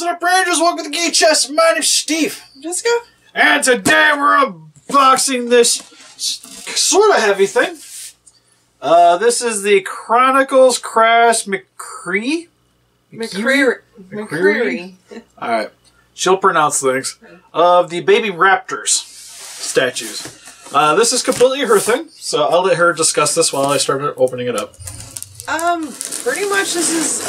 What's up, Rangers? Welcome to the Gate Chest. My name's Steve. Jessica. And today we're unboxing this sort of heavy thing. This is the Chronicles Crash McCreery. Alright. She'll pronounce things. Of the baby Raptors statues. This is completely her thing, so I'll let her discuss this while I start opening it up. Pretty much this is,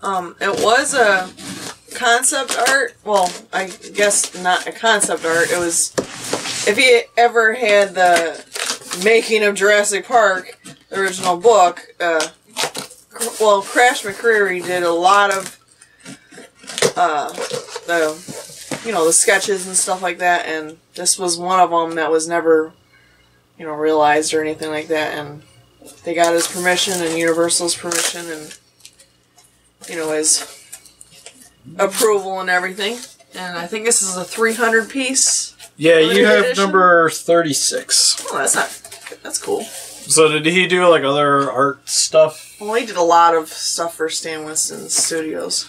it was a concept art. Well, I guess not a concept art. It was, if you ever had the making of Jurassic Park, the original book, well, Crash McCreery did a lot of, the sketches and stuff like that, and this was one of them that was never, realized or anything like that, and they got his permission and Universal's permission and, his approval and everything. And I think this is a 300 piece. Yeah, you have edition. Number 36. Oh, that's cool. So did he do like other art stuff? Well, he did a lot of stuff for Stan Winston Studios.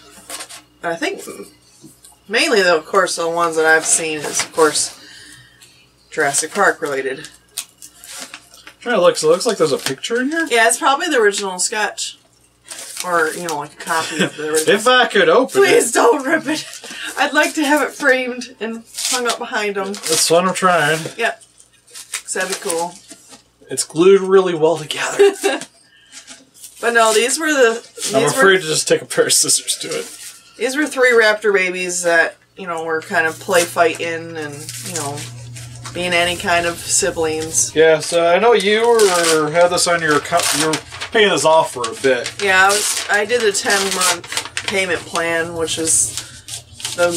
I think mainly, though, of course, the ones that I've seen is, of course, Jurassic Park related. Trying to look, so it looks like there's a picture in here? Yeah, it's probably the original sketch. Or, like a copy of the original. If I could open Please don't rip it. I'd like to have it framed and hung up behind them. That's what I'm trying. Yep. Because that'd be cool. It's glued really well together. But no, these were the... I'm afraid to just take a pair of scissors to it. These were 3 raptor babies that, were kind of play fighting and, being any kind of siblings. Yeah, so I know you had this on your account. You were paying this off for a bit. Yeah, I did a 10-month payment plan, which is the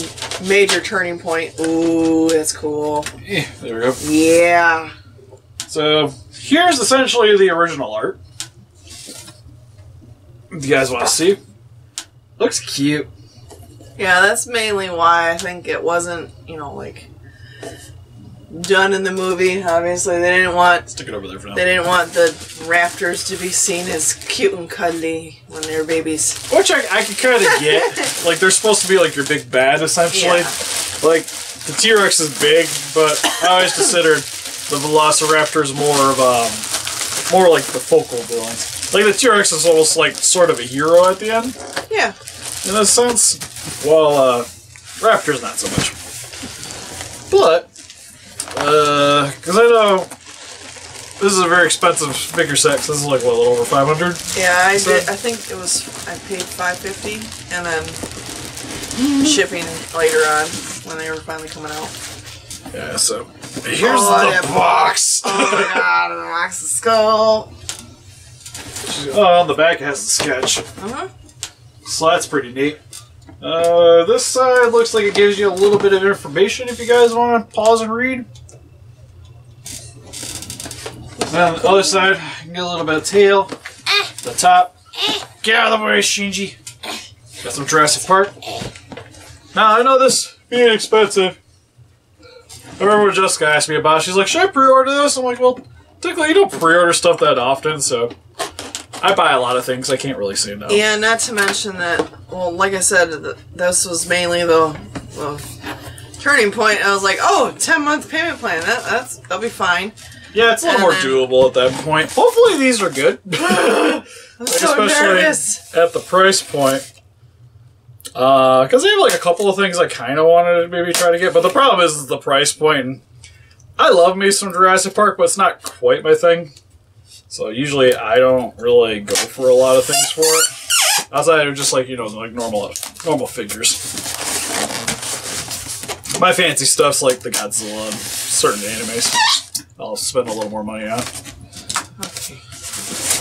major turning point. Ooh, that's cool. Yeah, there we go. Yeah. So here's essentially the original art. If you guys want to see, looks cute. Yeah, that's mainly why I think it wasn't, done in the movie. Obviously, they didn't want... Stick it over there for now. They didn't want the raptors to be seen as cute and cuddly when they were babies. Which I can kind of get. Like, they're supposed to be like your big bad, essentially. Yeah. Like, the T-Rex is big, but I always considered the Velociraptors more like the focal villains. Like, the T-Rex is almost like sort of a hero at the end. Yeah. In a sense. Well, Raptors not so much. But, because I know this is a very expensive figure set. This is like, what, a little over 500? Yeah, I think it was, I paid $550 and then shipping later on when they were finally coming out. Yeah, so here's the box. Oh my god, the box of skull. Oh, on the back it has the sketch. So that's pretty neat. This side looks like it gives you a little bit of information if you guys want to pause and read. And on the other side, you can get a little bit of tail. The top. Get out of the way, Shinji. Got some Jurassic Park. Now, I know this being expensive. I remember when Jessica asked me about it. She's like, should I pre-order this? I'm like, well, technically you don't pre-order stuff that often, so... I buy a lot of things. I can't really say no. Yeah, not to mention that, well, like I said, this was mainly the turning point. I was like, oh, 10-month payment plan. That'll be fine. Yeah, it's a little more doable at that point. Hopefully these are good. I'm so nervous. At the price point. Because they have like a couple of things I kind of wanted to maybe try to get. But the problem is the price point. I love me some Jurassic Park, but it's not quite my thing. So usually I don't really go for a lot of things for it. Outside of just like, like normal figures. My fancy stuff's like the Godzilla and certain animes. I'll spend a little more money on. Okay.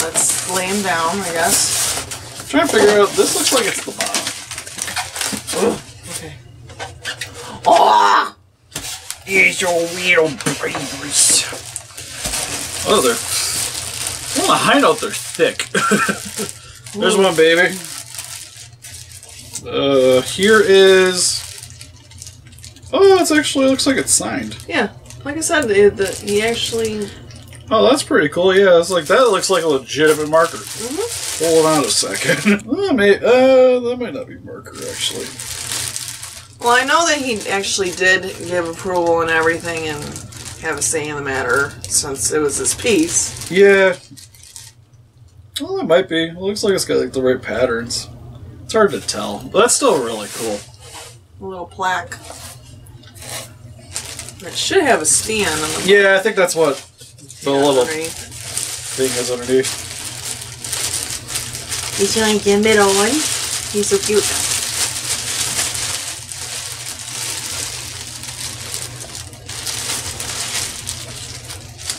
Let's lay him down, I guess. I'm trying to figure out, this looks like it's the bottom. Okay. Oh! Here's your little babies. Oh, they're... On a high note, they're thick. There's one baby. Here is... Oh, it actually looks like it's signed. Yeah. Like I said, he actually... Oh, that's pretty cool. Yeah, it's like that looks like a legitimate marker. Hold on a second. That might not be marker, actually. Well, I know that he actually did give approval and everything and have a say in the matter since it was his piece. Yeah. Well, it might be. It looks like it's got like the right patterns. It's hard to tell, but that's still really cool. A little plaque. It should have a stand on the Yeah, I think that's what the little underneath. thing is underneath. He's like the middle one. He's so cute.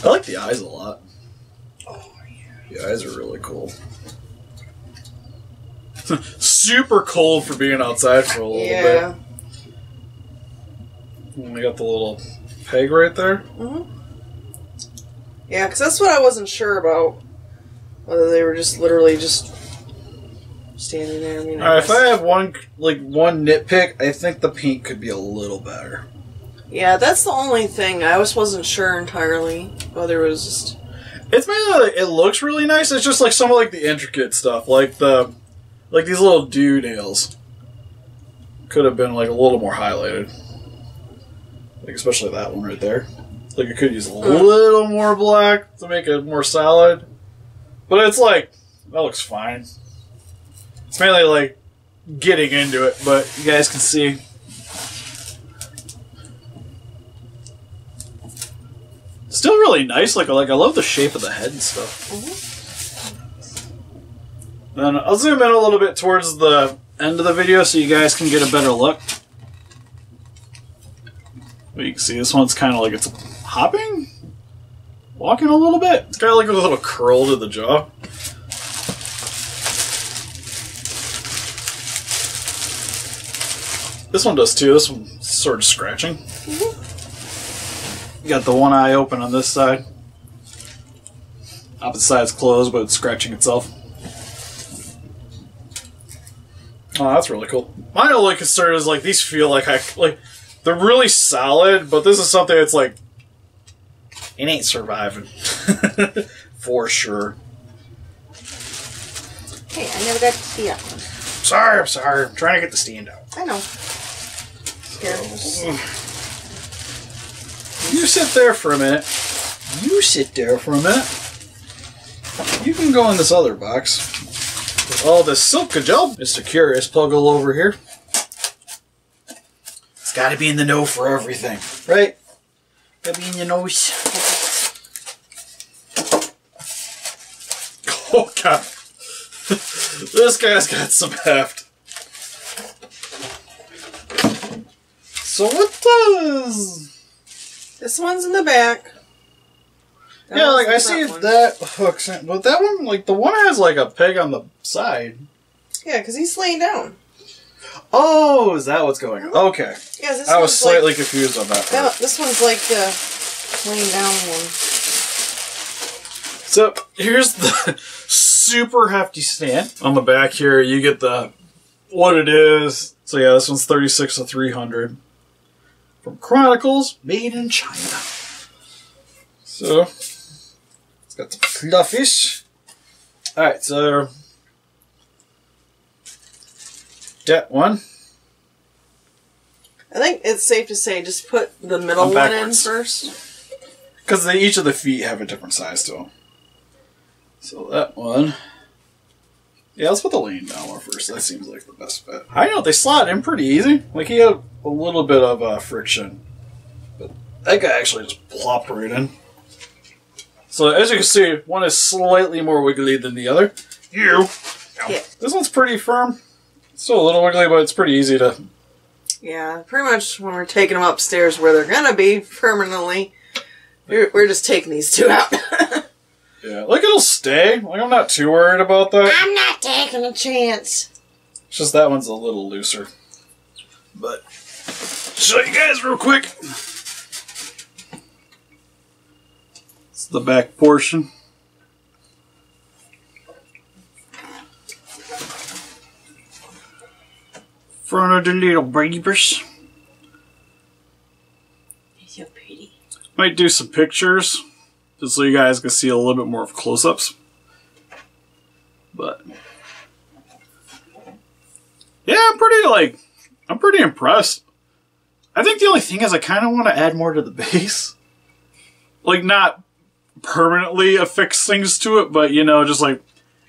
I like the eyes a lot. Oh, yeah. The eyes are really cool. Super cold for being outside for a little bit. And we got the little peg right there. Mm-hmm. Yeah, because that's what I wasn't sure about. Whether they were just literally just standing there. I mean, Alright, if I have one nitpick, I think the paint could be a little better. Yeah, that's the only thing. I wasn't sure entirely whether it was just... It's mainly like, it looks really nice. It's just like some of like the intricate stuff, like these little dew nails could have been like a little more highlighted. Like especially that one right there. Like it could use a little more black to make it more solid. But it's like, that looks fine. It's mainly like getting into it, but you guys can see. Still really nice. Like I love the shape of the head and stuff. Then I'll zoom in a little bit towards the end of the video so you guys can get a better look. But you can see this one's kind of like it's hopping, walking a little bit. It's kind of like a little curl to the jaw. This one does too. This one's sort of scratching. You got the one eye open on this side. Opposite side's closed, but it's scratching itself. Oh, that's really cool. My only concern is like these feel like they're really solid, but this is something that's like it ain't surviving for sure. Hey, I never got to see it. I'm sorry. I'm trying to get the stand out. I know. Here. You sit there for a minute. You can go in this other box. With all this Silka gel. Mr. Curious Puggle over here. It's gotta be in the know for everything. Right? Gotta be in your nose. Oh god. This guy's got some heft. So what does... This one's in the back. Yeah, like I see that hooks in, but that one, like the one has like a peg on the side. Yeah, because he's laying down. Oh, is that what's going on? Okay. Yeah, this I was slightly confused on that. No, this one's like the laying down one. So here's the super hefty stand. On the back here, you get the what it is. So yeah, this one's 36 to 300 from Chronicles, made in China. So it's got some fluffish. All right, so that one. I think it's safe to say just put the middle one in first. Because each of the feet have a different size to them. So that one. Yeah, let's put the laying down one first. That seems like the best bet. I know, they slot in pretty easy. Like, he had a little bit of friction. But that guy actually just plopped right in. So, as you can see, one is slightly more wiggly than the other. Yeah. This one's pretty firm. It's still a little wiggly, but it's pretty easy to... Yeah, pretty much when we're taking them upstairs where they're going to be permanently, we're just taking these two out. Yeah, like it'll stay. Like I'm not too worried about that. I'm not taking a chance. It's just that one's a little looser. But show you guys real quick. It's the back portion. Front of the little babies. So pretty. Might do some pictures. Just so you guys can see a little bit more of close-ups. But yeah, I'm pretty impressed. I think the only thing is I kind of want to add more to the base. Like, not permanently affix things to it, but, you know, just like,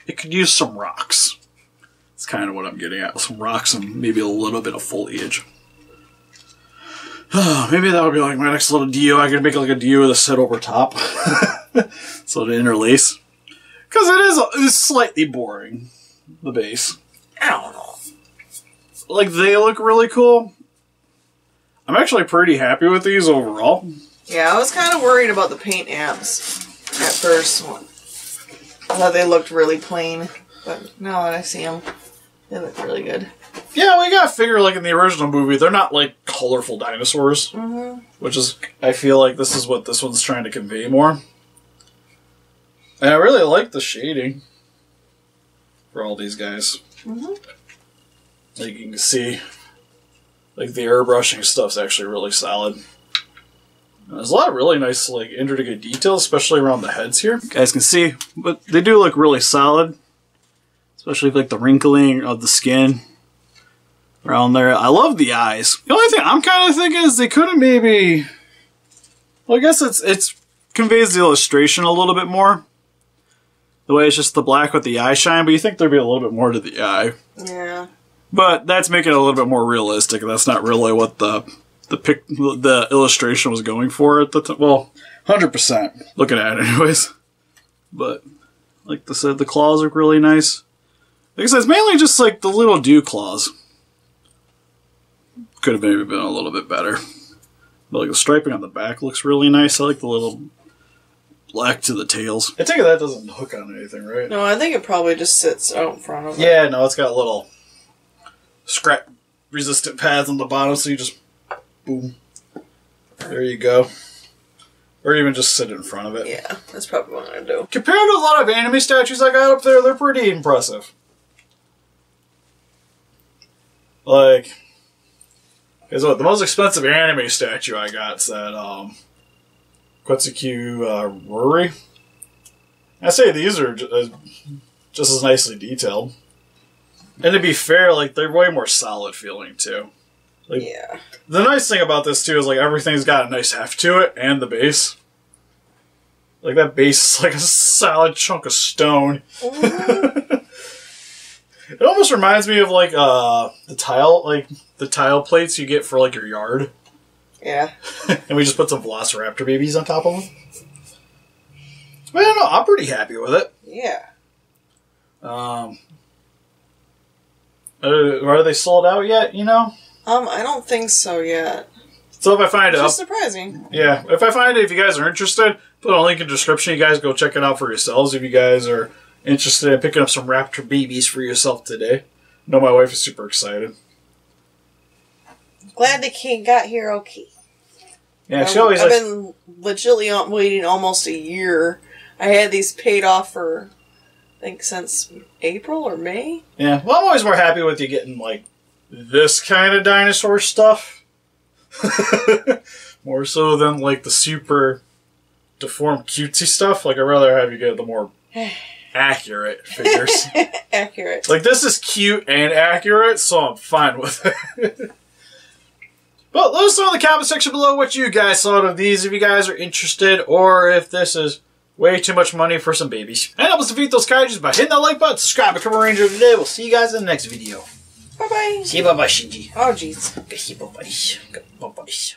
it could use some rocks. That's kind of what I'm getting at. Some rocks and maybe a little bit of foliage. Maybe that'll be like my next little DIY. I could make like a DIY with a set over top. So to interlace. Because it's slightly boring, the base. I don't know. Like, they look really cool. I'm actually pretty happy with these overall. Yeah, I was kind of worried about the paint apps at first. I thought they looked really plain, but now that I see them, they look really good. Yeah, we gotta figure, like, in the original movie, they're not, like, colorful dinosaurs. Mm-hmm. Which is, I feel like this is what this one's trying to convey more. And I really like the shading for all these guys. Mm-hmm. Like, you can see, like, the airbrushing stuff's actually really solid. And there's a lot of really nice, like, intricate details, especially around the heads here. You guys can see, but they do look really solid. Especially, like, the wrinkling of the skin around there. I love the eyes. The only thing I'm kind of thinking is they could have maybe... Well, I guess it's conveys the illustration a little bit more. The way it's just the black with the eye shine, but you think there'd be a little bit more to the eye. Yeah. But that's making it a little bit more realistic. That's not really what the illustration was going for at the time. Well, 100% looking at it anyways. But, like I said, the claws look really nice. Like I said, it's mainly just like the little dew claws. Could have maybe been a little bit better. But like the striping on the back looks really nice. I like the little black to the tails. I take it that doesn't hook on anything, right? No, I think it probably just sits out in front of it. Yeah, no, it's got little scrap resistant pads on the bottom, so you just boom. There you go. Or even just sit in front of it. Yeah, that's probably what I'm going to do. Compared to a lot of anime statues I got up there, they're pretty impressive. Like, guess what? The most expensive anime statue I got is that, Quetzalcoatl Rory. I say these are just as nicely detailed. And to be fair, like, they're way more solid feeling, too. Like, yeah. The nice thing about this, too, is, like, everything's got a nice heft to it, and the base. Like, that base is like a solid chunk of stone. Mm-hmm. It almost reminds me of, like, the tile plates you get for, like, your yard. Yeah. And we just put some Velociraptor babies on top of them. But I don't know, I'm pretty happy with it. Yeah. Are they sold out yet, you know? I don't think so yet. So if I find it... It's just surprising. Yeah, if I find it, if you guys are interested, put a link in the description. You guys go check it out for yourselves if you guys are interested in picking up some raptor babies for yourself today. I know my wife is super excited. Glad the kid got here okay. Yeah, she always... I've been legitimately waiting almost a year. I had these paid off for, I think, since April or May. Yeah, well, I'm always more happy with you getting, like, this kind of dinosaur stuff. More so than, like, the super deformed cutesy stuff. Like, I'd rather have you get the more accurate figures. Accurate. Like, this is cute and accurate, so I'm fine with it. Well, let us know in the comment section below what you guys thought of these, if you guys are interested, or if this is way too much money for some babies. And help us defeat those kaijus by hitting that like button, subscribe, become a ranger today. We'll see you guys in the next video. Bye-bye. See you, bye-bye, Shinji. Oh, jeez. Okay, bye-bye. Bye-bye.